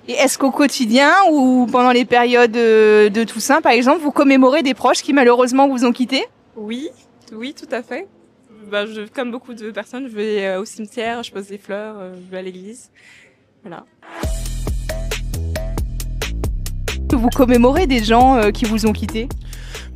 Et est-ce qu'au quotidien ou pendant les périodes de Toussaint, par exemple, vous commémorez des proches qui malheureusement vous ont quitté? Oui, oui, tout à fait. Comme beaucoup de personnes, je vais au cimetière, je pose des fleurs, je vais à l'église. Voilà. Vous commémorez des gens qui vous ont quitté?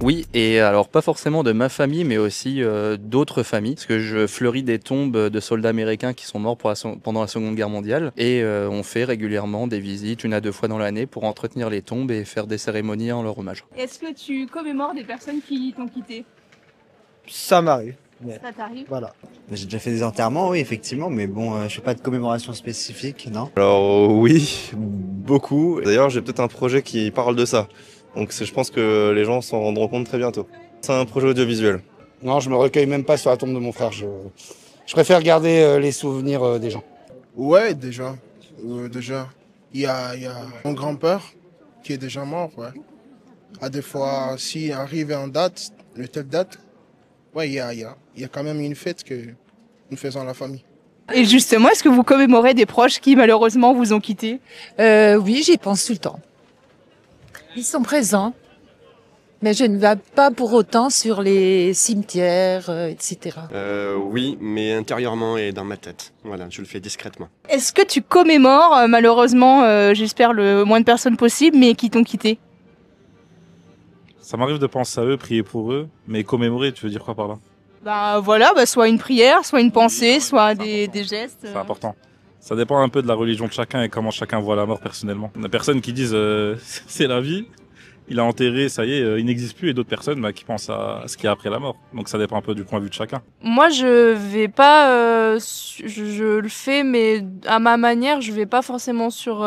Oui, et alors pas forcément de ma famille, mais aussi d'autres familles, parce que je fleuris des tombes de soldats américains qui sont morts pendant la Seconde Guerre mondiale, et on fait régulièrement des visites, 1 à 2 fois dans l'année, pour entretenir les tombes et faire des cérémonies en leur hommage. Est-ce que tu commémores des personnes qui t'ont quitté? Ça m'arrive. Mais Ça t'arrive? voilà. J'ai déjà fait des enterrements, oui, effectivement, mais bon, je fais pas de commémoration spécifique, non? Alors oui, beaucoup. D'ailleurs, j'ai peut-être un projet qui parle de ça. Donc je pense que les gens s'en rendront compte très bientôt. C'est un projet audiovisuel. Non, je me recueille même pas sur la tombe de mon frère. Je préfère garder les souvenirs des gens. Ouais, déjà. Déjà. Il y a mon grand-père qui est déjà mort, ouais. À des fois, s'il arrive en date, une telle date, ouais, il y a quand même une fête que nous faisons à la famille. Et justement, est-ce que vous commémorez des proches qui malheureusement vous ont quitté? Oui, j'y pense tout le temps. Ils sont présents, mais je ne vais pas pour autant sur les cimetières, etc. Oui, mais intérieurement et dans ma tête. Voilà, je le fais discrètement. Est-ce que tu commémores malheureusement, j'espère le moins de personnes possible, mais qui t'ont quitté? Ça m'arrive de penser à eux, prier pour eux, mais commémorer, tu veux dire quoi par là? Bah voilà, soit une prière, soit une pensée, soit des gestes. C'est important. Ça dépend un peu de la religion de chacun et comment chacun voit la mort personnellement. Il y a des personnes qui disent c'est la vie, il a enterré, ça y est, il n'existe plus, et d'autres personnes qui pensent à ce qu'il y a après la mort. Donc ça dépend un peu du point de vue de chacun. Moi, je vais pas, je le fais, mais à ma manière, je vais pas forcément sur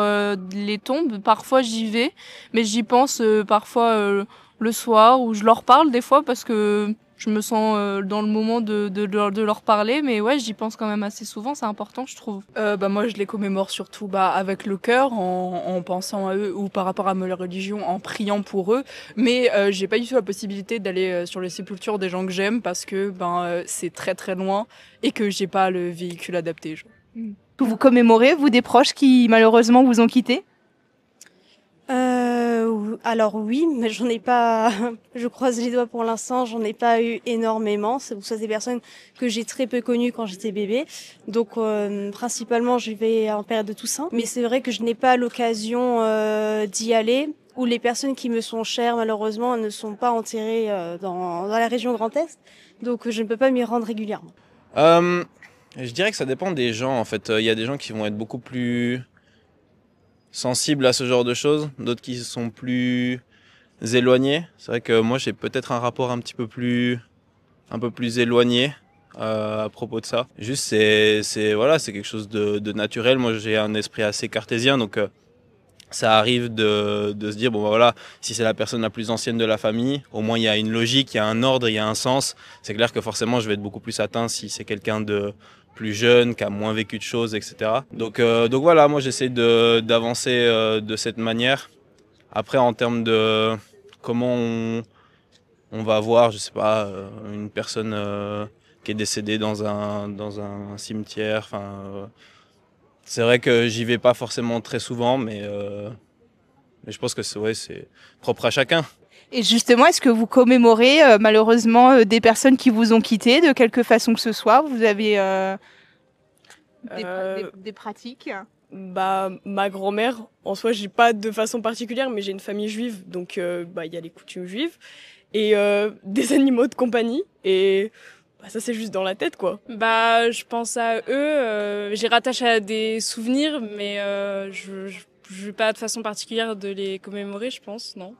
les tombes. Parfois, j'y vais, mais j'y pense parfois le soir, où je leur parle des fois parce que je me sens dans le moment de leur parler, mais ouais, j'y pense quand même assez souvent, c'est important, je trouve. Moi, je les commémore surtout avec le cœur, en pensant à eux, ou par rapport à leur religion, en priant pour eux. Mais j'ai pas du tout la possibilité d'aller sur les sépultures des gens que j'aime parce que c'est très très loin et que j'ai pas le véhicule adapté. Genre. Vous commémorez, vous, des proches qui malheureusement vous ont quitté? Alors oui, mais j'en ai pas, je croise les doigts pour l'instant, j'en ai pas eu énormément. C'est des personnes que j'ai très peu connues quand j'étais bébé. Donc principalement je vais en période de Toussaint. Mais c'est vrai que je n'ai pas l'occasion d'y aller, ou les personnes qui me sont chères malheureusement ne sont pas enterrées dans la région Grand Est. Donc je ne peux pas m'y rendre régulièrement. Je dirais que ça dépend des gens en fait. Il y a des gens qui vont être beaucoup plus sensibles à ce genre de choses, d'autres qui sont plus éloignés. C'est vrai que moi j'ai peut-être un rapport un peu plus éloigné à propos de ça. Juste c'est quelque chose de naturel. Moi j'ai un esprit assez cartésien, donc ça arrive de se dire bon voilà, si c'est la personne la plus ancienne de la famille, au moins il y a une logique, il y a un ordre, il y a un sens. C'est clair que forcément je vais être beaucoup plus atteint si c'est quelqu'un de plus jeune, qui a moins vécu de choses, etc. Donc voilà, moi j'essaie d'avancer de cette manière. Après, en termes de comment on va voir, je sais pas, une personne qui est décédée dans un cimetière. C'est vrai que j'y vais pas forcément très souvent, mais je pense que c'est propre à chacun. Et justement, est-ce que vous commémorez malheureusement des personnes qui vous ont quitté de quelque façon que ce soit? Vous avez des pratiques? Ma grand-mère, en soi, j'ai pas de façon particulière, mais j'ai une famille juive, donc il y a les coutumes juives et des animaux de compagnie, et ça c'est juste dans la tête quoi. Je pense à eux, j'ai rattaché à des souvenirs, mais je n'ai pas de façon particulière de les commémorer, je pense, non.